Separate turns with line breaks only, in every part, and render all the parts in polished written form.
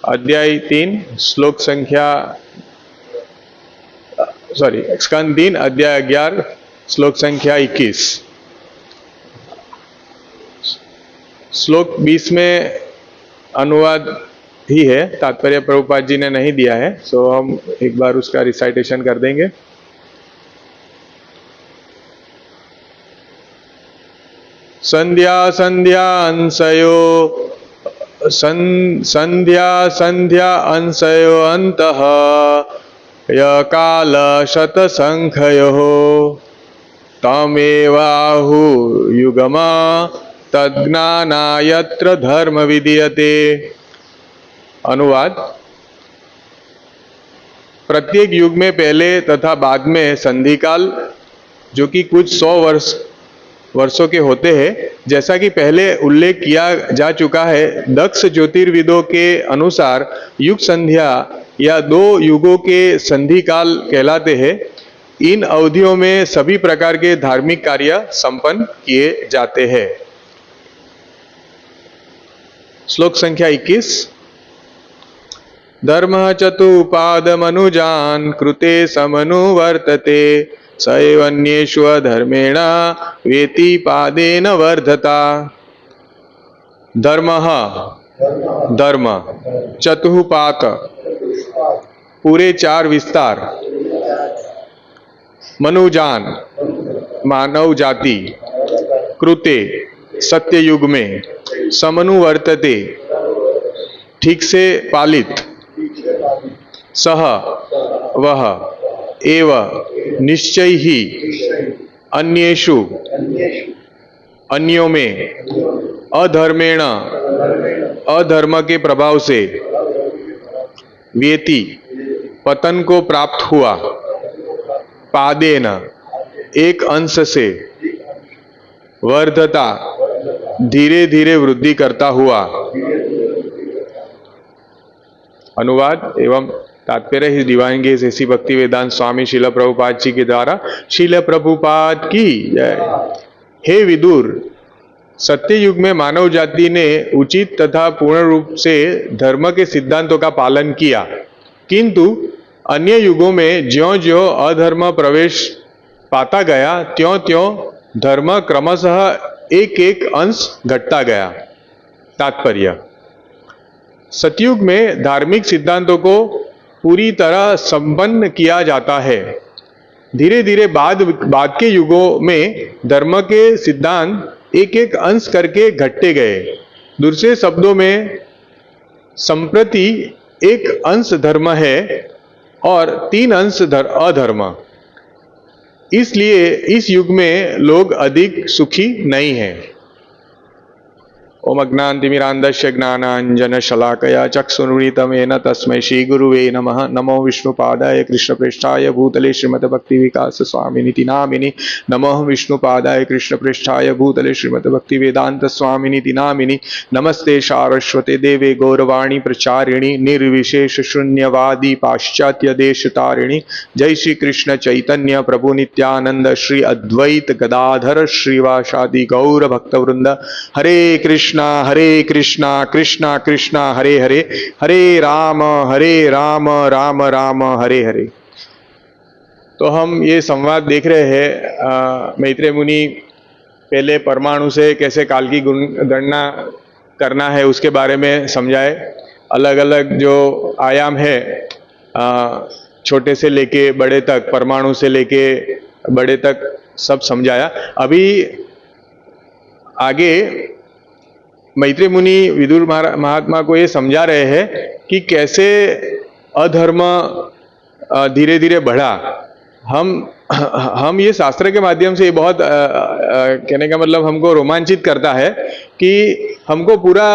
अध्याय 3 श्लोक संख्या स्कंद 3 अध्याय 11 श्लोक संख्या 21। श्लोक 20 में अनुवाद ही है, तात्पर्य प्रभुपाद जी ने नहीं दिया है, सो हम एक बार उसका रिसाइटेशन कर देंगे। संध्या संध्या अंशयो अंतः य काल शतसंख्ययोः तमेवाहु युगमा तज्ज्ञानायत्र धर्म विधीयते। अनुवाद: प्रत्येक युग में पहले तथा बाद में संधि काल, जो कि कुछ 100 वर्षों के होते हैं, जैसा कि पहले उल्लेख किया जा चुका है। दक्ष ज्योतिर्विदों के अनुसार युग संध्या या 2 युगों के संधि काल कहलाते हैं। इन अवधियों में सभी प्रकार के धार्मिक कार्य संपन्न किए जाते हैं। श्लोक संख्या 21। धर्म चतुपाद मनुजान कृते समनुवर्तते सैवन्येषु धर्मेण वेति पादेन वर्धता। धर्म चतुपात पूरे 4 विस्तार, मनुजान मानव जाति, कृते सत्ययुग में, समनुवर्तते ठीक से पालित, सह वह, एव निश्चय ही, अन्येषु अन्यों में, अधर्मेण अधर्म के प्रभाव से, व्यति पतन को प्राप्त हुआ, पादेन एक अंश से, वर्धता धीरे धीरे वृद्धि करता हुआ। अनुवाद एवं तात्पर्य हिज डिवाइन ग्रेस एसी भक्ति वेदांत स्वामी शिला प्रभुपाद जी के द्वारा। शिला प्रभुपाद की जय। हे विदुर, सत्य युग में मानव जाति ने उचित तथा पूर्ण रूप से धर्म के सिद्धांतों का पालन किया, किंतु अन्य युगों में ज्यों-ज्यों अधर्म प्रवेश पाता गया, त्यों-त्यों धर्म क्रमशः एक-एक अंश घटता गया। तात्पर्य: सतयुग में धार्मिक सिद्धांतों को पूरी तरह संपन्न किया जाता है। धीरे धीरे बाद के युगों में धर्म के सिद्धांत एक-एक अंश करके घटते गए। दूसरे शब्दों में, संप्रति एक अंश धर्म है और 3 अंश अधर्म। इसलिए इस युग में लोग अधिक सुखी नहीं हैं। ओम अज्ञानतिमिरान्धस्य ज्ञानाञ्जनशलाकया चक्षुरुन्मीलितं तस्मै श्रीगुरुवे नमः। नमो विष्णुपादाय कृष्णप्रेष्ठाय भूतले श्रीमद्भक्तिविकास स्वामिनिति नामिनि। नमः विष्णुपादाय कृष्णप्रेष्ठाय भूतले श्रीमद्भक्तिवेदांत स्वामिनिति नामिनि। नमस्ते सारस्वते देवे गौरवाणी प्रचारिणी निर्विशेष शून्यवादी पाश्चात्य देश तारिणी। जय श्री कृष्ण चैतन्य प्रभु नित्यानंद श्री अद्वैत गदाधर श्रीवासादि गौर भक्तवृंद। हरे कृष्ण कृष्णा कृष्णा हरे हरे, हरे राम राम राम हरे हरे। तो हम ये संवाद देख रहे हैं। मैत्रेय मुनि पहले परमाणु से कैसे काल की गणना करना है उसके बारे में समझाए। अलग अलग जो आयाम है, छोटे से लेके बड़े तक, परमाणु से लेके बड़े तक सब समझाया। अभी आगे मैत्रेय मुनि विदुर महात्मा को ये समझा रहे हैं कि कैसे अधर्म धीरे धीरे बढ़ा। हम ये शास्त्र के माध्यम से बहुत कहने का मतलब हमको रोमांचित करता है कि हमको पूरा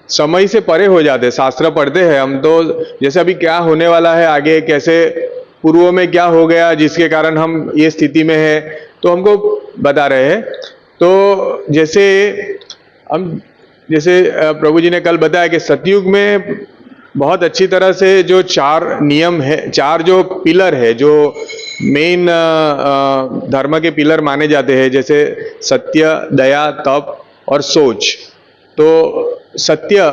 समय से परे हो जाते। शास्त्र पढ़ते हैं हम तो, जैसे अभी क्या होने वाला है आगे, कैसे पूर्व में क्या हो गया जिसके कारण हम ये स्थिति में है, तो हमको बता रहे हैं। तो जैसे प्रभु जी ने कल बताया कि सतयुग में बहुत अच्छी तरह से जो 4 नियम है, 4 जो पिलर है, जो मेन धर्म के पिलर माने जाते हैं, जैसे सत्य, दया, तप और सोच। तो सत्य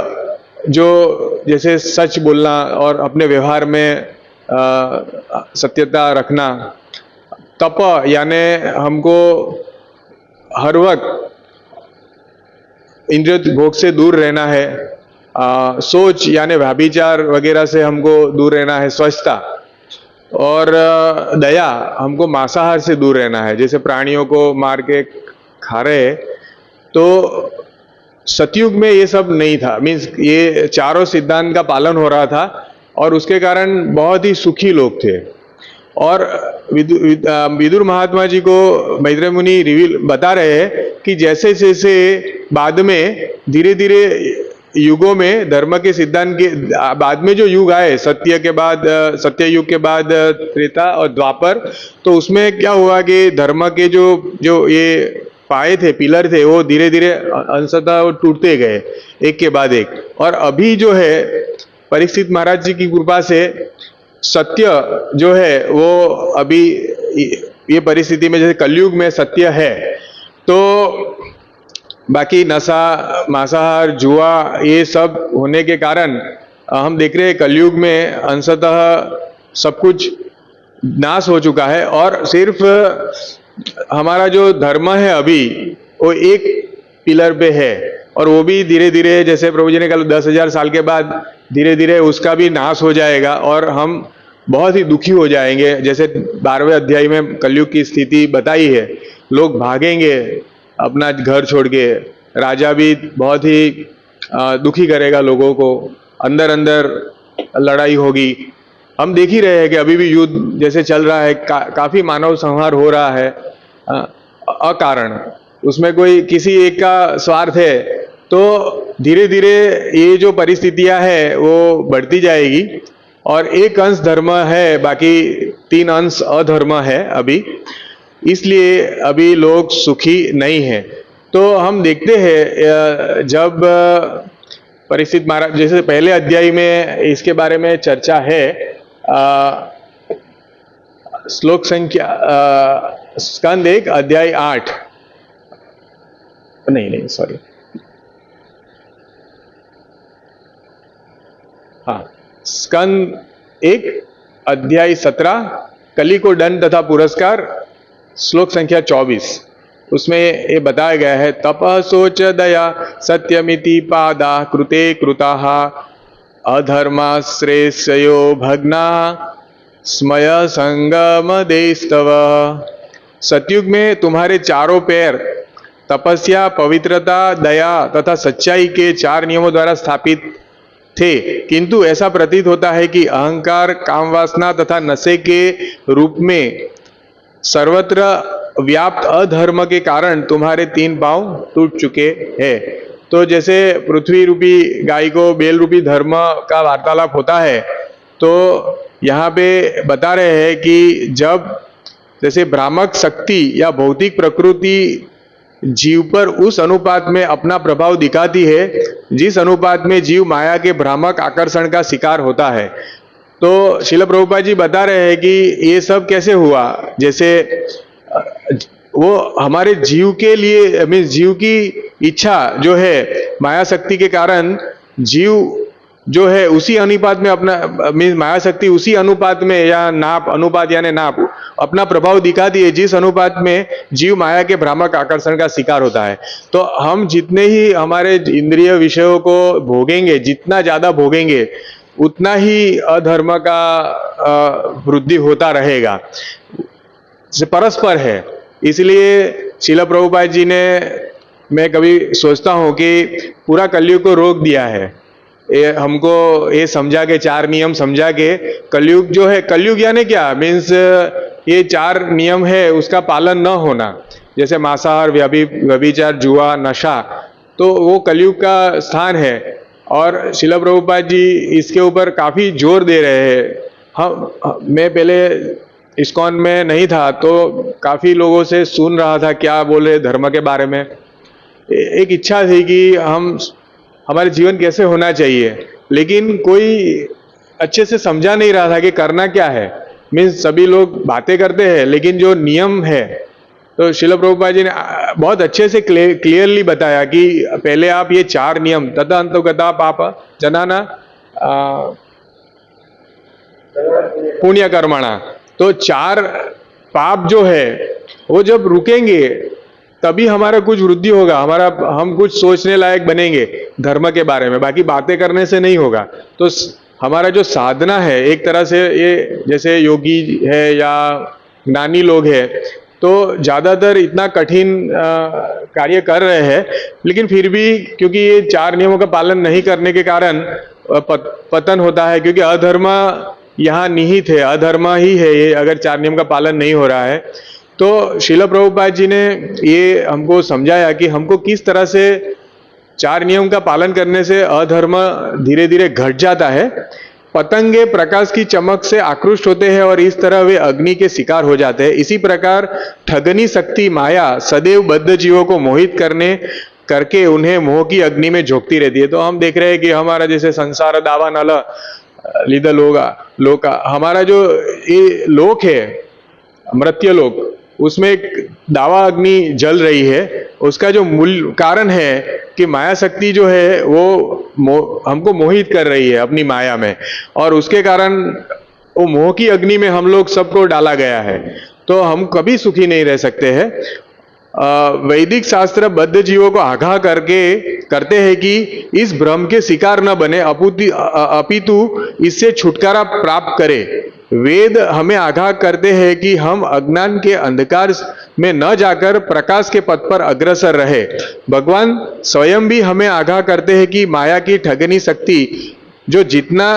जो जैसे सच बोलना और अपने व्यवहार में सत्यता रखना, तप यानी हमको हर वक्त इंद्रिय भोग से दूर रहना है, सोच यानी व्यभिचार वगैरह से हमको दूर रहना है, स्वच्छता और दया, हमको मांसाहार से दूर रहना है, जैसे प्राणियों को मार के खा रहे हैं। तो सतयुग में ये सब नहीं था, मीन्स ये चारों सिद्धांत का पालन हो रहा था और उसके कारण बहुत ही सुखी लोग थे। और विदुर महात्मा जी को मैत्रेय मुनि रिवील बता रहे हैं कि जैसे जैसे बाद में धीरे धीरे युगों में धर्म के सिद्धांत के बाद में जो युग आए, सत्य के बाद सत्य युग के बाद त्रेता और द्वापर, तो उसमें क्या हुआ कि धर्म के जो ये पाए थे, पिलर थे, वो धीरे धीरे अंशतः वो टूटते गए एक के बाद एक। और अभी जो है परीक्षित महाराज जी की कृपा से सत्य जो है वो अभी ये परिस्थिति में जैसे कलयुग में सत्य है, तो बाकी नशा, मांसाहार, जुआ ये सब होने के कारण हम देख रहे हैं कलयुग में अंशतः सब कुछ नाश हो चुका है और सिर्फ हमारा जो धर्म है अभी वो एक पिलर पे है और वो भी धीरे धीरे, जैसे प्रभु जी ने कहा 10,000 साल के बाद धीरे धीरे उसका भी नाश हो जाएगा और हम बहुत ही दुखी हो जाएंगे। जैसे 12वें अध्याय में कलयुग की स्थिति बताई है, लोग भागेंगे अपना घर छोड़ के, राजा भी बहुत ही दुखी करेगा लोगों को, अंदर अंदर लड़ाई होगी। हम देख ही रहे हैं कि अभी भी युद्ध जैसे चल रहा है, काफी मानव संहार हो रहा है अकारण, उसमें कोई किसी एक का स्वार्थ है। तो धीरे धीरे ये जो परिस्थितियां है वो बढ़ती जाएगी और एक अंश धर्म है, बाकी 3 अंश अधर्म है अभी, इसलिए अभी लोग सुखी नहीं हैं। तो हम देखते हैं जब परीक्षित महाराज, जैसे पहले अध्याय में इसके बारे में चर्चा है, श्लोक संख्या स्कंद 1 अध्याय 8, नहीं सॉरी, हाँ, स्कंद 1 अध्याय 17 कली को दंड तथा पुरस्कार, श्लोक संख्या 24, उसमें ये बताया गया है, तपः शोच दया सत्यमिति पादा कृते कृताः अधर्माश्रेष्यो भग्ना स्मय संगम देस्तव। सतयुग में तुम्हारे चारों पैर तपस्या, पवित्रता, दया तथा सच्चाई के 4 नियमों द्वारा स्थापित थे, किंतु ऐसा प्रतीत होता है कि अहंकार, काम वासना तथा नशे के रूप में सर्वत्र व्याप्त अधर्म के कारण तुम्हारे 3 पांव टूट चुके हैं। तो जैसे पृथ्वी रूपी गाय को बेल रूपी धर्म का वार्तालाप होता है, तो यहाँ पे बता रहे हैं कि जब जैसे भ्रामक शक्ति या भौतिक प्रकृति जीव पर उस अनुपात में अपना प्रभाव दिखाती है जिस अनुपात में जीव माया के भ्रामक आकर्षण का शिकार होता है। तो श्रील प्रभुपाद जी बता रहे हैं कि ये सब कैसे हुआ, जैसे वो हमारे जीव के लिए, मीन्स जीव की इच्छा जो है माया शक्ति के कारण जीव जो है उसी अनुपात में अपना, मीन्स माया शक्ति उसी अनुपात में या नाप, अनुपात यानी नाप, अपना प्रभाव दिखाती है जिस अनुपात में जीव माया के भ्रामक आकर्षण का शिकार होता है। तो हम जितने ही हमारे इंद्रिय विषयों को भोगेंगे, जितना ज्यादा भोगेंगे उतना ही अधर्म का वृद्धि होता रहेगा, परस्पर है। इसलिए श्रील प्रभुपाद जी ने, मैं कभी सोचता हूँ कि पूरा कलयुग को रोक दिया है, हमको ये समझा के 4 नियम समझा के, कलयुग जो है, कलयुग यानी क्या, मीन्स ये 4 नियम है उसका पालन न होना, जैसे मांसाहार, व्यभिचार, जुआ, नशा, तो वो कलयुग का स्थान है। और श्रील प्रभुपाद जी इसके ऊपर काफी जोर दे रहे हैं। मैं पहले इस्कॉन में नहीं था तो काफी लोगों से सुन रहा था क्या बोल रहे धर्म के बारे में। एक इच्छा थी कि हमारे जीवन कैसे होना चाहिए, लेकिन कोई अच्छे से समझा नहीं रहा था कि करना क्या है। मीन्स सभी लोग बातें करते हैं लेकिन जो नियम है, तो श्रील प्रभुपाद जी ने बहुत अच्छे से क्लियरली बताया कि पहले आप ये 4 नियम, तथा अंतोगता पाप जनाना, पुण्य कर्मणा। तो 4 पाप जो है वो जब रुकेंगे तभी हमारा कुछ वृद्धि होगा, हम कुछ सोचने लायक बनेंगे धर्म के बारे में, बाकी बातें करने से नहीं होगा। तो हमारा जो साधना है एक तरह से, ये जैसे योगी है या ज्ञानी लोग हैं तो ज़्यादातर इतना कठिन कार्य कर रहे हैं, लेकिन फिर भी क्योंकि ये 4 नियमों का पालन नहीं करने के कारण पतन होता है, क्योंकि अधर्म यहाँ निहित है, अधर्म ही है ये, अगर 4 नियम का पालन नहीं हो रहा है। तो श्रील प्रभुपाद जी ने ये हमको समझाया कि हमको किस तरह से 4 नियम का पालन करने से अधर्म धीरे धीरे घट जाता है। पतंगे प्रकाश की चमक से आकृष्ट होते हैं और इस तरह वे अग्नि के शिकार हो जाते हैं। इसी प्रकार ठगनी शक्ति माया सदैव बद्ध जीवों को मोहित करके उन्हें मोह की अग्नि में झोंकती रहती है। तो हम देख रहे हैं कि हमारा जैसे संसार दावा नल लिद लोक, हमारा जो ये लोक है मृत्य लोक, उसमें एक दावा अग्नि जल रही है। उसका जो मूल कारण है कि माया शक्ति जो है वो हमको मोहित कर रही है अपनी माया में, और उसके कारण वो मोह की अग्नि में हम लोग सबको डाला गया है। तो हम कभी सुखी नहीं रह सकते हैं। वैदिक शास्त्र बद्ध जीवों को आगाह करते हैं कि इस भ्रम के शिकार न बने, अपितु इससे छुटकारा प्राप्त करे। वेद हमें आगाह करते हैं कि हम अज्ञान के अंधकार में न जाकर प्रकाश के पथ पर अग्रसर रहे। भगवान स्वयं भी हमें आगाह करते हैं कि माया की ठगनी शक्ति जो जितना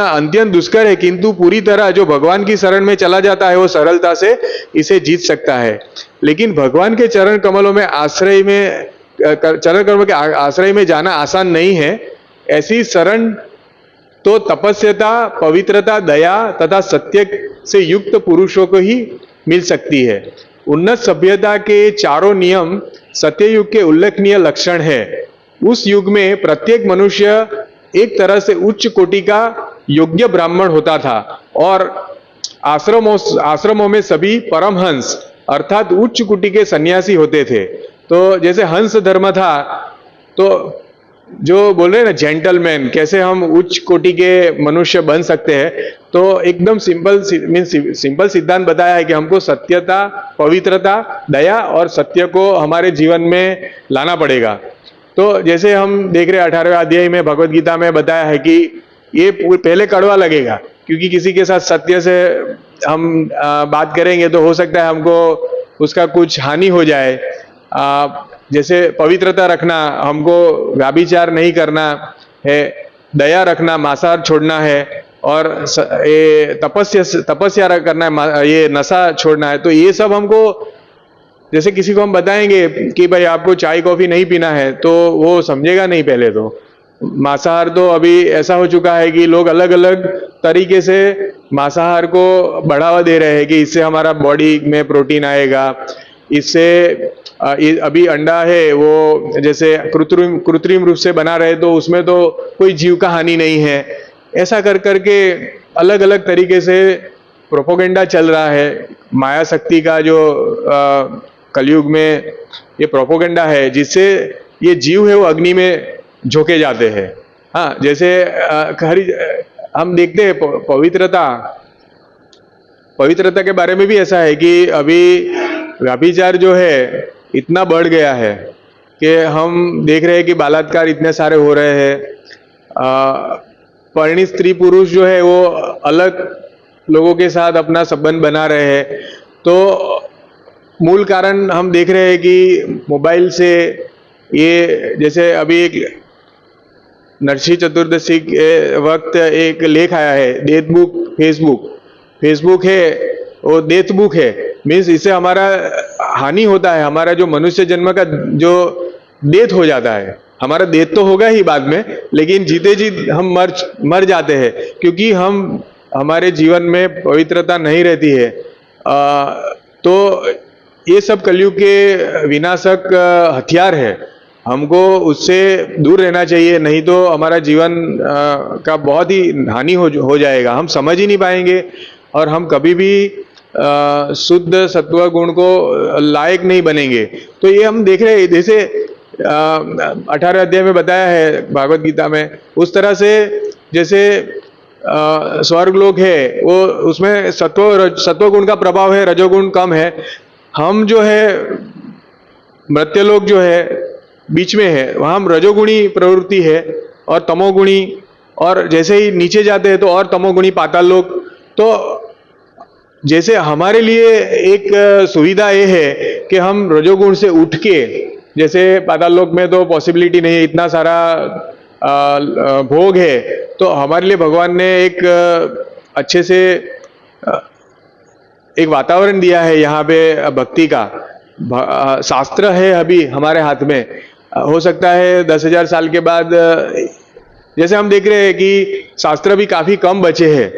अत्यंत दुष्कर है, किंतु पूरी तरह जो भगवान की शरण में चला जाता है वो सरलता से इसे जीत सकता है। लेकिन भगवान के चरण कमलों में आश्रय में जाना आसान नहीं है। ऐसी शरण तो तपस्या, पवित्रता, दया तथा सत्य से युक्त पुरुषों को ही मिल सकती है। उन्नत सभ्यता के 4 नियम सत्ययुग के उल्लेखनीय लक्षण है। उस युग में प्रत्येक मनुष्य एक तरह से उच्च कोटि का योग्य ब्राह्मण होता था और आश्रमों में सभी परमहंस अर्थात उच्च कोटि के सन्यासी होते थे। तो जैसे हंस धर्म था, तो जो बोल रहे हैं ना जेंटलमैन, कैसे हम उच्च कोटि के मनुष्य बन सकते हैं, तो एकदम सिंपल सिद्धांत बताया है कि हमको सत्यता, पवित्रता, दया और सत्य को हमारे जीवन में लाना पड़ेगा। तो जैसे हम देख रहे हैं 18वें अध्याय में भगवत गीता में बताया है कि ये पहले कड़वा लगेगा, क्योंकि किसी के साथ सत्य से हम बात करेंगे तो हो सकता है हमको उसका कुछ हानि हो जाए। जैसे पवित्रता रखना, हमको व्याभिचार नहीं करना है, दया रखना, मांसाहार छोड़ना है, और ये तपस्या करना है, ये नशा छोड़ना है। तो ये सब हमको, जैसे किसी को हम बताएंगे कि भाई आपको चाय कॉफी नहीं पीना है, तो वो समझेगा नहीं। पहले तो मांसाहार तो अभी ऐसा हो चुका है कि लोग अलग अलग तरीके से मांसाहार को बढ़ावा दे रहे हैं कि इससे हमारा बॉडी में प्रोटीन आएगा, इससे अभी अंडा है वो जैसे कृत्रिम रूप से बना रहे, तो उसमें तो कोई जीव का हानि नहीं है। ऐसा कर करके अलग अलग तरीके से प्रोपोगेंडा चल रहा है। माया शक्ति का जो कलयुग में ये प्रोपोगेंडा है, जिससे ये जीव है वो अग्नि में झोंके जाते हैं। हाँ, जैसे हम देखते हैं पवित्रता के बारे में भी ऐसा है कि अभी व्यभिचार जो है इतना बढ़ गया है कि हम देख रहे हैं कि बलात्कार इतने सारे हो रहे हैं। परिणीत स्त्री पुरुष जो है वो अलग लोगों के साथ अपना संबंध बना रहे हैं। तो मूल कारण हम देख रहे हैं कि मोबाइल से, ये जैसे अभी एक नरसिंह चतुर्दशी के वक्त एक लेख आया है, डेथ बुक फेसबुक है वो डेथ बुक है, मीन्स इससे हमारा हानि होता है। हमारा जो मनुष्य जन्म का जो डेथ हो जाता है, हमारा डेथ तो होगा ही बाद में, लेकिन जीते जी हम मर जाते हैं, क्योंकि हमारे जीवन में पवित्रता नहीं रहती है। तो ये सब कलयुग के विनाशक हथियार है, हमको उससे दूर रहना चाहिए, नहीं तो हमारा जीवन का बहुत ही हानि हो जाएगा। हम समझ ही नहीं पाएंगे और हम कभी भी शुद्ध सत्व गुण को लायक नहीं बनेंगे। तो ये हम देख रहे हैं, जैसे 18 अध्याय में बताया है भागवत गीता में, उस तरह से जैसे स्वर्ग लोक है वो उसमें सत्वगुण का प्रभाव है, रजोगुण कम है। हम जो है मर्त्यलोक जो है बीच में है, वहाँ हम रजोगुणी प्रवृत्ति है और तमोगुणी, और जैसे ही नीचे जाते हैं तो और तमोगुणी पाताल लोक। तो जैसे हमारे लिए एक सुविधा ये है कि हम रजोगुण से उठ के, जैसे पाताल लोक में तो पॉसिबिलिटी नहीं है, इतना सारा भोग है, तो हमारे लिए भगवान ने एक अच्छे से एक वातावरण दिया है यहाँ पे भक्ति का। शास्त्र है अभी हमारे हाथ में, हो सकता है 10,000 साल के बाद, जैसे हम देख रहे हैं कि शास्त्र भी काफी कम बचे हैं,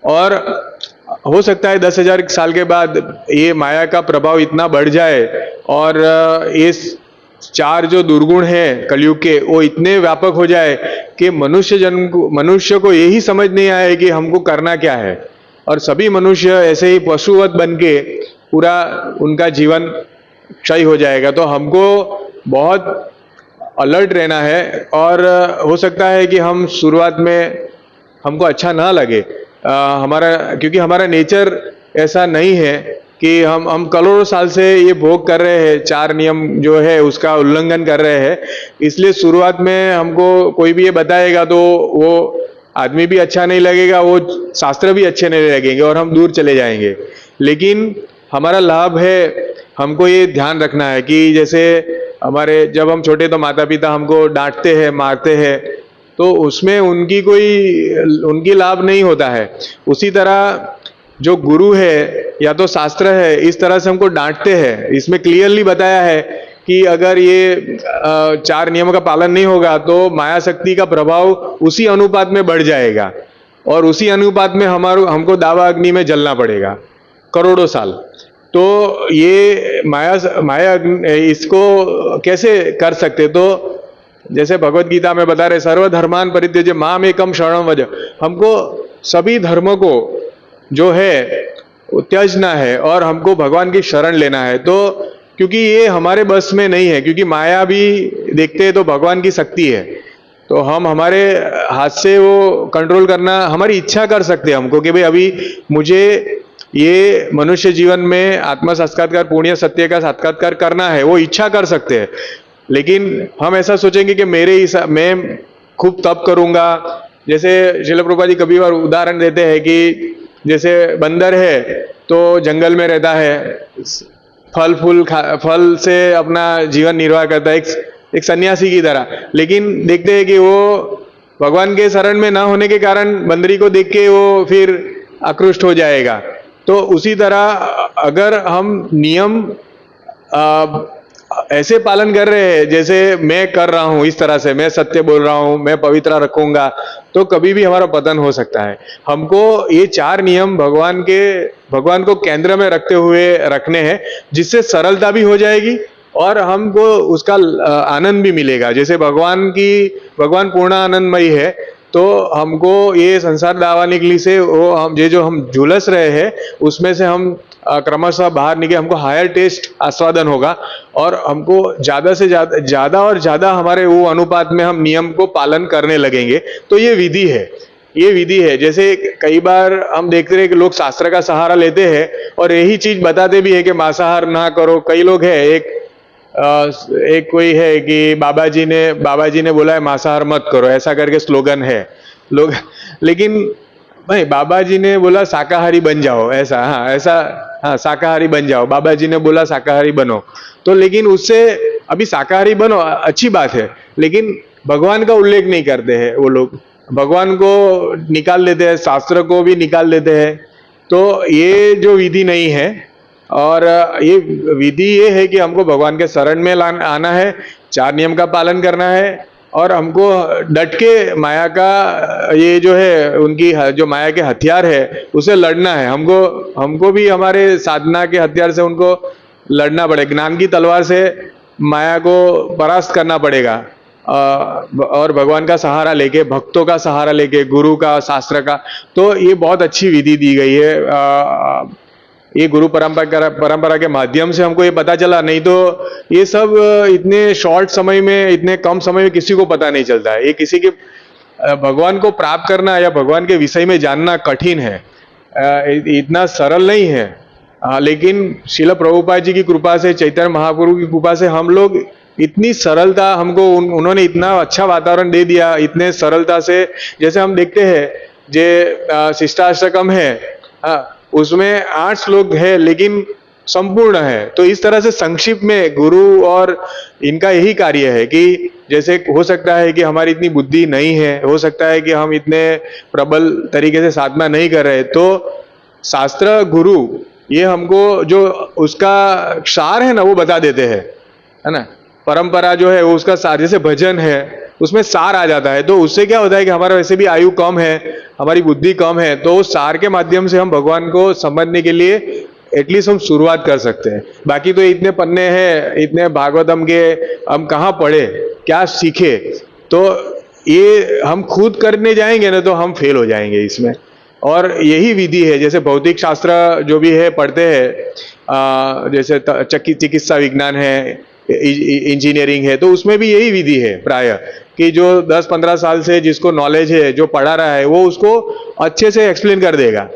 और हो सकता है 10,000 साल के बाद ये माया का प्रभाव इतना बढ़ जाए और ये 4 जो दुर्गुण हैं कलयुग के वो इतने व्यापक हो जाए कि मनुष्य को यही समझ नहीं आए कि हमको करना क्या है, और सभी मनुष्य ऐसे ही पशुवत बन के पूरा उनका जीवन क्षय हो जाएगा। तो हमको बहुत अलर्ट रहना है, और हो सकता है कि हम शुरुआत में हमको अच्छा ना लगे, क्योंकि हमारा नेचर ऐसा नहीं है कि हम करोड़ों साल से ये भोग कर रहे हैं, 4 नियम जो है उसका उल्लंघन कर रहे हैं। इसलिए शुरुआत में हमको कोई भी ये बताएगा तो वो आदमी भी अच्छा नहीं लगेगा, वो शास्त्र भी अच्छे नहीं लगेंगे और हम दूर चले जाएंगे। लेकिन हमारा लाभ है, हमको ये ध्यान रखना है कि जैसे जब हम छोटे तो माता पिता हमको डांटते हैं, मारते हैं, तो उसमें उनकी लाभ नहीं होता है। उसी तरह जो गुरु है या तो शास्त्र है, इस तरह से हमको डांटते हैं। इसमें क्लियरली बताया है कि अगर ये 4 नियमों का पालन नहीं होगा तो माया शक्ति का प्रभाव उसी अनुपात में बढ़ जाएगा, और उसी अनुपात में हमको दावा अग्नि में जलना पड़ेगा करोड़ों साल। तो ये माया इसको कैसे कर सकते? तो जैसे भगवत गीता में बता रहे, सर्वधर्मान परित्यज्य माम एकम शरणम व्रज, हमको सभी धर्मों को जो है त्याजना है और हमको भगवान की शरण लेना है। तो क्योंकि ये हमारे बस में नहीं है, क्योंकि माया भी देखते हैं तो भगवान की शक्ति है, तो हम हमारे हाथ से वो कंट्रोल करना, हमारी इच्छा कर सकते हैं हमको कि भाई अभी मुझे ये मनुष्य जीवन में आत्मा साक्षात्कार, पुण्य सत्य का साक्षात्कार करना है, वो इच्छा कर सकते हैं। लेकिन हम ऐसा सोचेंगे कि मैं खूब तप करूंगा। जैसे श्रील प्रभुपाद जी कभी बार उदाहरण देते हैं कि जैसे बंदर है तो जंगल में रहता है, फल से अपना जीवन निर्वाह करता है, एक सन्यासी की तरह। लेकिन देखते हैं कि वो भगवान के शरण में ना होने के कारण बंदरी को देख के वो फिर आकृष्ट हो जाएगा। तो उसी तरह अगर हम नियम ऐसे पालन कर रहे हैं जैसे मैं कर रहा हूं, इस तरह से मैं सत्य बोल रहा हूं, मैं पवित्र रखूंगा, तो कभी भी हमारा पतन हो सकता है। हमको ये 4 नियम भगवान को केंद्र में रखते हुए रखने हैं, जिससे सरलता भी हो जाएगी और हमको उसका आनंद भी मिलेगा। जैसे भगवान पूर्ण आनंदमयी है, तो हमको ये संसार दावाने के लिए से वो हम झुलस रहे हैं उसमें से हम क्रमशः बाहर निकले, हमको हायर टेस्ट आस्वादन होगा और हमको ज्यादा से ज्यादा हमारे वो अनुपात में हम नियम को पालन करने लगेंगे। तो ये विधि है। जैसे कई बार हम देखते रहे कि लोग शास्त्र का सहारा लेते हैं और यही चीज बताते भी है कि मांसाहार ना करो। कई लोग है, एक कोई है कि बाबा जी ने बोला है मांसाहार मत करो, ऐसा करके स्लोगन है लोग। लेकिन भाई बाबा जी ने बोला शाकाहारी बन जाओ, ऐसा शाकाहारी बन जाओ, बाबा जी ने बोला शाकाहारी बनो। तो लेकिन उससे अभी शाकाहारी बनो अच्छी बात है, लेकिन भगवान का उल्लेख नहीं करते हैं वो लोग, भगवान को निकाल देते हैं, शास्त्र को भी निकाल देते हैं। तो ये जो विधि नहीं है, और ये विधि ये है कि हमको भगवान के शरण में आना है, 4 नियम का पालन करना है और हमको डट के माया का ये जो है उनकी जो माया के हथियार है उसे लड़ना है। हमको भी हमारे साधना के हथियार से उनको लड़ना पड़ेगा, ज्ञान की तलवार से माया को परास्त करना पड़ेगा, और भगवान का सहारा लेके, भक्तों का सहारा लेके, गुरु का, शास्त्र का। तो ये बहुत अच्छी विधि दी गई है। ये गुरु परंपरा के माध्यम से हमको ये पता चला, नहीं तो ये सब इतने शॉर्ट समय में, इतने कम समय में किसी को पता नहीं चलता है। ये किसी के भगवान को प्राप्त करना या भगवान के विषय में जानना कठिन है, इतना सरल नहीं है। लेकिन श्रील प्रभुपाद जी की कृपा से, चैतन्य महाप्रभु की कृपा से हम लोग इतनी सरलता, हमको उन्होंने इतना अच्छा वातावरण दे दिया, इतने सरलता से। जैसे हम देखते हैं जे शिष्टाष्टकम है, उसमें 8 श्लोक है लेकिन संपूर्ण है। तो इस तरह से संक्षिप्त में गुरु और इनका यही कार्य है कि जैसे हो सकता है कि हमारी इतनी बुद्धि नहीं है, हो सकता है कि हम इतने प्रबल तरीके से साधना नहीं कर रहे, तो शास्त्र गुरु ये हमको जो उसका सार है ना वो बता देते हैं, है ना। परंपरा जो है वो उसका सार, जैसे भजन है उसमें सार आ जाता है। तो उससे क्या होता है कि हमारा वैसे भी आयु कम है, हमारी बुद्धि कम है, तो उस सार के माध्यम से हम भगवान को समझने के लिए एटलीस्ट हम शुरुआत कर सकते हैं। बाकी तो इतने पन्ने हैं, इतने भागवतम के, हम कहाँ पढ़े, क्या सीखे। तो ये हम खुद करने जाएंगे ना तो हम फेल हो जाएंगे इसमें। और यही विधि है, जैसे भौतिक शास्त्र जो भी है पढ़ते हैं, जैसे चिकित्सा विज्ञान है, इंजीनियरिंग है, तो उसमें भी यही विधि है प्राय कि जो 10-15 साल से जिसको नॉलेज है, जो पढ़ा रहा है, वो उसको अच्छे से एक्सप्लेन कर देगा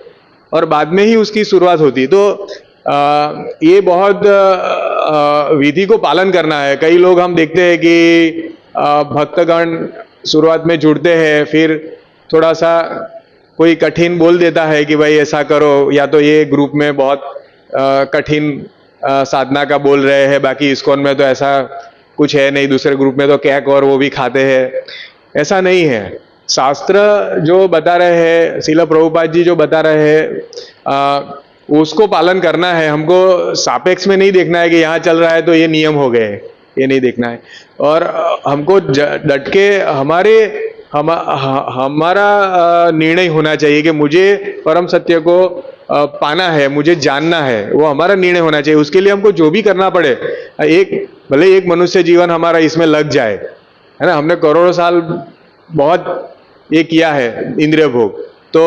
और बाद में ही उसकी शुरुआत होती। तो ये बहुत विधि को पालन करना है। कई लोग हम देखते हैं कि भक्तगण शुरुआत में जुड़ते हैं, फिर थोड़ा सा कोई कठिन बोल देता है कि भाई ऐसा करो, या तो ये ग्रुप में बहुत कठिन साधना का बोल रहे हैं, बाकी इस्कॉन में तो ऐसा कुछ है नहीं, दूसरे ग्रुप में तो केक और वो भी खाते हैं। ऐसा नहीं है। शास्त्र जो बता रहे हैं, श्रील प्रभुपाद जी जो बता रहे हैं, उसको पालन करना है। हमको सापेक्ष में नहीं देखना है कि यहाँ चल रहा है तो ये नियम हो गए, ये नहीं देखना है। और हमको डट के हमारा निर्णय होना चाहिए कि मुझे परम सत्य को पाना है, मुझे जानना है, वो हमारा निर्णय होना चाहिए। उसके लिए हमको जो भी करना पड़े, भले एक मनुष्य जीवन हमारा इसमें लग जाए, है ना। हमने करोड़ों साल बहुत ये किया है इंद्रिय भोग, तो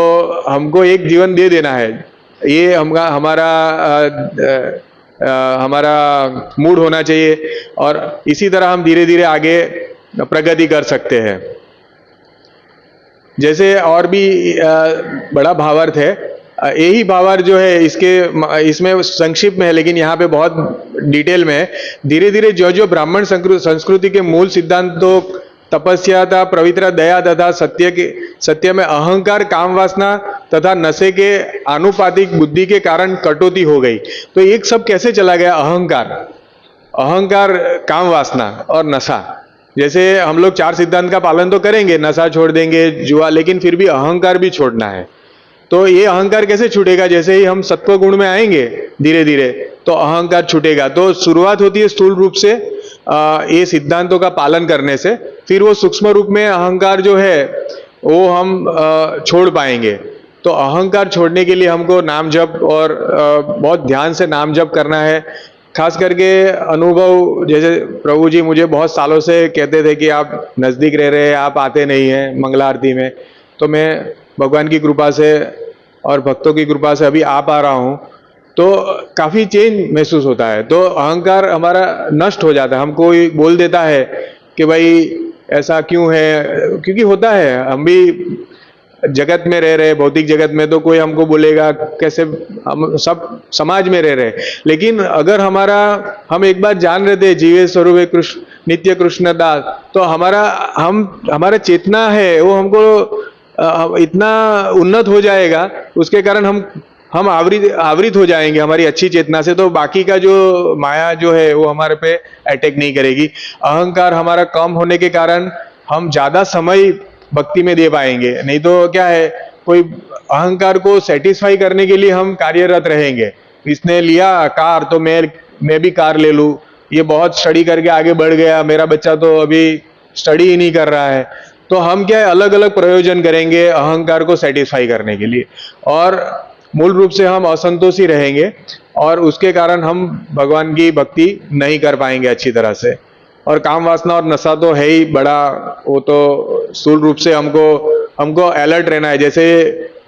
हमको एक जीवन दे देना है। ये हमारा मूड होना चाहिए, और इसी तरह हम धीरे धीरे आगे प्रगति कर सकते हैं। जैसे और भी बड़ा भावार्थ है, यही भावार्थ जो है इसमें संक्षिप्त में है, लेकिन यहाँ पे बहुत डिटेल में है। धीरे धीरे जो जो ब्राह्मण संस्कृति के मूल सिद्धांतों, तपस्या था, पवित्र दया तथा सत्य में अहंकार, काम वासना तथा नशे के आनुपातिक बुद्धि के कारण कटौती हो गई। तो एक सब कैसे चला गया? अहंकार, काम वासना और नशा। जैसे हम लोग 4 सिद्धांत का पालन तो करेंगे, नशा छोड़ देंगे, जुआ, लेकिन फिर भी अहंकार भी छोड़ना है। तो ये अहंकार कैसे छूटेगा? जैसे ही हम सत्व गुण में आएंगे धीरे धीरे तो अहंकार छूटेगा। तो शुरुआत होती है स्थूल रूप से ये सिद्धांतों का पालन करने से, फिर वो सूक्ष्म रूप में अहंकार जो है वो हम छोड़ पाएंगे। तो अहंकार छोड़ने के लिए हमको नाम जप और बहुत ध्यान से नाम जप करना है। खास करके अनुभव, जैसे प्रभु जी मुझे बहुत सालों से कहते थे कि आप नज़दीक रह रहे हैं, आप आते नहीं हैं मंगला आरती में। तो मैं भगवान की कृपा से और भक्तों की कृपा से अभी आ पा रहा हूँ, तो काफ़ी चेंज महसूस होता है। तो अहंकार हमारा नष्ट हो जाता है। हमको बोल देता है कि भाई ऐसा क्यों है, क्योंकि होता है, हम भी जगत में रह रहे, भौतिक जगत में, तो कोई हमको बोलेगा कैसे, हम सब समाज में रह रहे। लेकिन अगर हम एक बार जान रहे थे जीवे स्वरूप कृष्ण नित्य कृष्ण दास, तो हमारा चेतना है वो हमको इतना उन्नत हो जाएगा, उसके कारण हम आवृत हो जाएंगे हमारी अच्छी चेतना से। तो बाकी का जो माया जो है वो हमारे पे अटैक नहीं करेगी। अहंकार हमारा कम होने के कारण हम ज्यादा समय भक्ति में दे पाएंगे। नहीं तो क्या है, कोई अहंकार को सेटिस्फाई करने के लिए हम कार्यरत रहेंगे। इसने लिया कार तो मैं भी कार ले लूं, ये बहुत स्टडी करके आगे बढ़ गया, मेरा बच्चा तो अभी स्टडी ही नहीं कर रहा है। तो हम क्या है, अलग अलग प्रयोजन करेंगे अहंकार को सेटिस्फाई करने के लिए, और मूल रूप से हम असंतोषी रहेंगे, और उसके कारण हम भगवान की भक्ति नहीं कर पाएंगे अच्छी तरह से। और काम वासना और नशा तो है ही बड़ा, वो तो स्थूल रूप से हमको अलर्ट रहना है। जैसे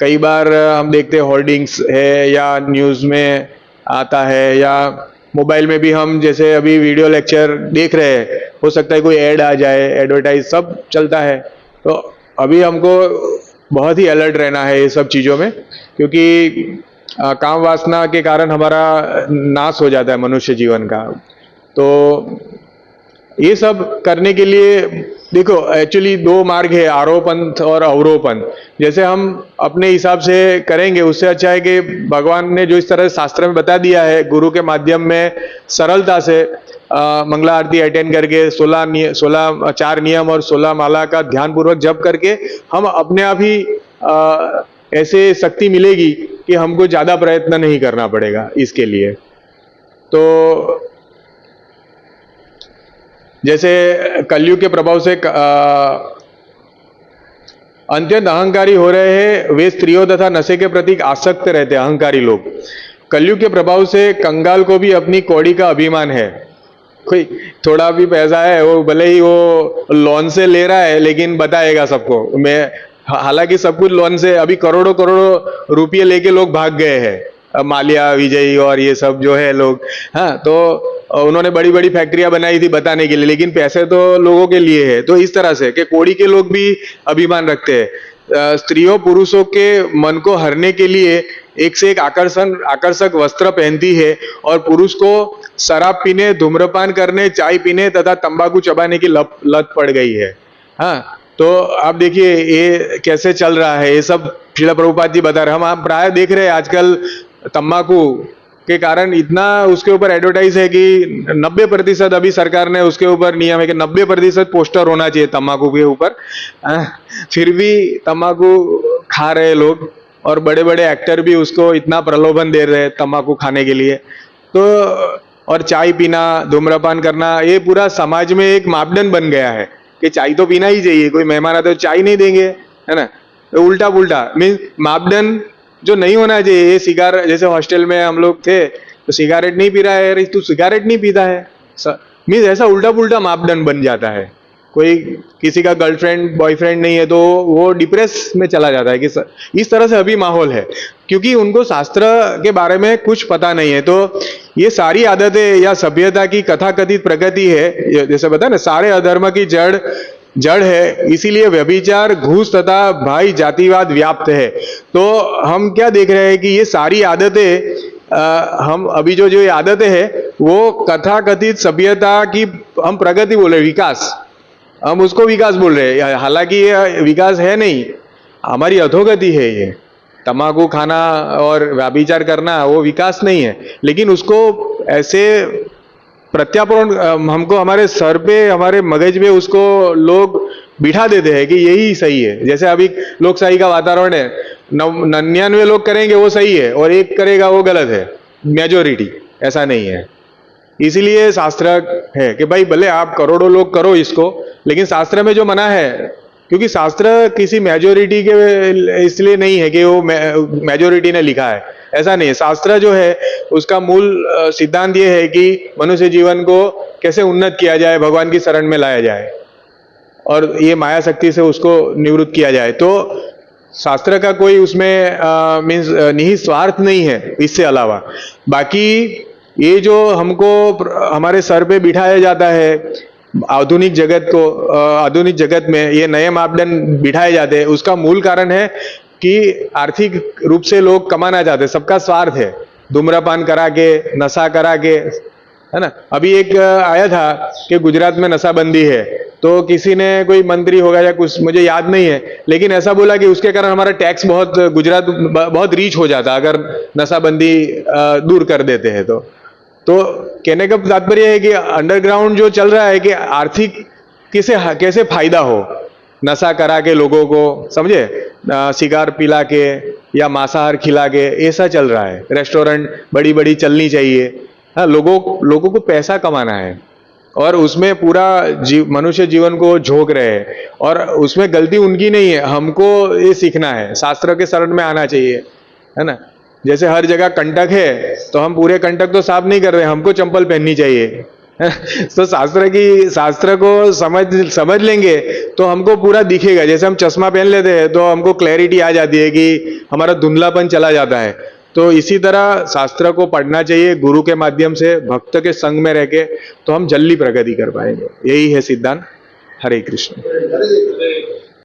कई बार हम देखते हैं होर्डिंग्स है या न्यूज़ में आता है, या मोबाइल में भी हम जैसे अभी वीडियो लेक्चर देख रहे हैं, हो सकता है कोई ऐड आ जाए, एडवर्टाइज सब चलता है। तो अभी हमको बहुत ही अलर्ट रहना है ये सब चीज़ों में, क्योंकि काम वासना के कारण हमारा नाश हो जाता है मनुष्य जीवन का। तो ये सब करने के लिए देखो एक्चुअली दो मार्ग है, आरोपंथ और अवरोपंथ। जैसे हम अपने हिसाब से करेंगे उससे अच्छा है कि भगवान ने जो इस तरह शास्त्र में बता दिया है, गुरु के माध्यम में सरलता से मंगला आरती अटेंड करके 16 4 नियम और 16 माला का ध्यान पूर्वक जप करके हम अपने आप ही ऐसे शक्ति मिलेगी कि हमको ज्यादा प्रयत्न नहीं करना पड़ेगा इसके लिए। तो जैसे कलयुग के प्रभाव से अत्यंत अहंकारी हो रहे हैं, वे स्त्रियों तथा नशे के प्रति आसक्त रहते हैं अहंकारी लोग। कलयुग के प्रभाव से कंगाल को भी अपनी कौड़ी का अभिमान है। कोई थोड़ा भी पैसा है, वो भले ही वो लोन से ले रहा है लेकिन बताएगा सबको। हालांकि सब कुछ लोन से, अभी करोड़ों करोड़ों रुपये लेके लोग भाग गए हैं, माल्या, विजयी और ये सब जो है लोग। हाँ, तो उन्होंने बड़ी बड़ी फैक्ट्रियां बनाई थी बताने के लिए, लेकिन पैसे तो लोगों के लिए है। तो इस तरह से कि कौड़ी के लोग भी अभिमान रखते हैं। स्त्रियों पुरुषों के मन को हरने के लिए एक से एक आकर्षक वस्त्र पहनती है, और पुरुष को शराब पीने, धूम्रपान करने, चाय पीने तथा तंबाकू चबाने की लत पड़ गई है। हाँ, तो आप देखिए ये कैसे चल रहा है। ये सब श्रील प्रभुपाद जी बता रहे हैं। हम प्राय देख रहे हैं आजकल तंबाकू के कारण इतना उसके ऊपर एडवर्टाइज है कि 90% अभी सरकार ने उसके ऊपर नियम है कि 90% पोस्टर होना चाहिए तंबाकू के ऊपर। फिर भी तंबाकू खा रहे लोग, और बड़े बड़े एक्टर भी उसको इतना प्रलोभन दे रहे हैं तंबाकू खाने के लिए। तो और चाय पीना, धूम्रपान करना, ये पूरा समाज में एक मापदंड बन गया है कि चाय तो पीना ही चाहिए। कोई मेहमान आता है तो चाय नहीं देंगे, है ना। तो उल्टा पुल्टा मीन्स मापदंड जो नहीं होना चाहिए। ये सिगारेट, जैसे हॉस्टल में हम लोग थे तो सिगारेट नहीं पी रहा है, अरे तू सिगारेट नहीं पीता है, मीन्स ऐसा उल्टा पुल्टा मापदंड बन जाता है। कोई किसी का गर्लफ्रेंड बॉयफ्रेंड नहीं है तो वो डिप्रेस में चला जाता है कि इस तरह से अभी माहौल है, क्योंकि उनको शास्त्र के बारे में कुछ पता नहीं है। तो ये सारी आदतें या सभ्यता की कथाकथित प्रगति है, जैसे बता ना, सारे अधर्म की जड़ है। इसीलिए व्यभिचार, घूस तथा भाई जातिवाद व्याप्त है। तो हम क्या देख रहे हैं कि ये सारी आदतें हम अभी जो ये आदतें हैं वो कथाकथित सभ्यता की हम प्रगति बोल रहे हैं, विकास, हम उसको विकास बोल रहे हैं। हालांकि ये विकास है नहीं, हमारी अधोगति है। ये तंबाकू खाना और व्यभिचार करना वो विकास नहीं है, लेकिन उसको ऐसे प्रत्यारोपण हमको हमारे सर पे, हमारे मगज में उसको लोग बिठा देते हैं कि यही सही है। जैसे अभी लोकशाही का वातावरण है, 99 लोग करेंगे वो सही है और एक करेगा वो गलत है, मेजोरिटी। ऐसा नहीं है। इसीलिए शास्त्र है कि भाई भले आप करोड़ों लोग करो इसको, लेकिन शास्त्र में जो मना है, क्योंकि शास्त्र किसी मेजोरिटी के इसलिए नहीं है कि वो मेजोरिटी ने लिखा है, ऐसा नहीं है। शास्त्र जो है उसका मूल सिद्धांत ये है कि मनुष्य जीवन को कैसे उन्नत किया जाए, भगवान की शरण में लाया जाए और ये माया शक्ति से उसको निवृत्त किया जाए। तो शास्त्र का कोई उसमें मीन्स निहित स्वार्थ नहीं है इससे अलावा। बाकी ये जो हमको हमारे सर पे बिठाया जाता है आधुनिक जगत में ये नए मापदंड बिठाए जाते हैं, उसका मूल कारण है कि आर्थिक रूप से लोग कमाना चाहते हैं, सबका स्वार्थ है। धूम्रपान करा के, नशा करा के, है ना। अभी एक आया था कि गुजरात में नशाबंदी है, तो किसी ने, कोई मंत्री होगा या कुछ, मुझे याद नहीं है, लेकिन ऐसा बोला कि उसके कारण हमारा टैक्स गुजरात बहुत रीच हो जाता अगर नशाबंदी दूर कर देते हैं। तो कहने का तात्पर्य है कि अंडरग्राउंड जो चल रहा है कि आर्थिक कैसे फायदा हो, नशा करा के लोगों को, समझे, सिगार पिला के या मांसाहार खिला के, ऐसा चल रहा है। रेस्टोरेंट बड़ी बड़ी चलनी चाहिए, हाँ, लोगों को पैसा कमाना है और उसमें पूरा मनुष्य जीवन को झोंक रहे हैं, और उसमें गलती उनकी नहीं है, हमको ये सीखना है, शास्त्र के शरण में आना चाहिए, है ना। जैसे हर जगह कंटक है तो हम पूरे कंटक तो साफ नहीं कर रहे, हमको चंपल पहननी चाहिए, तो शास्त्र को समझ लेंगे तो हमको पूरा दिखेगा। जैसे हम चश्मा पहन लेते हैं तो हमको क्लैरिटी आ जाती है कि हमारा धुंधलापन चला जाता है। तो इसी तरह शास्त्र को पढ़ना चाहिए गुरु के माध्यम से, भक्त के संग में रह के, तो हम जल्दी प्रगति कर पाएंगे। यही है सिद्धांत। हरे कृष्ण।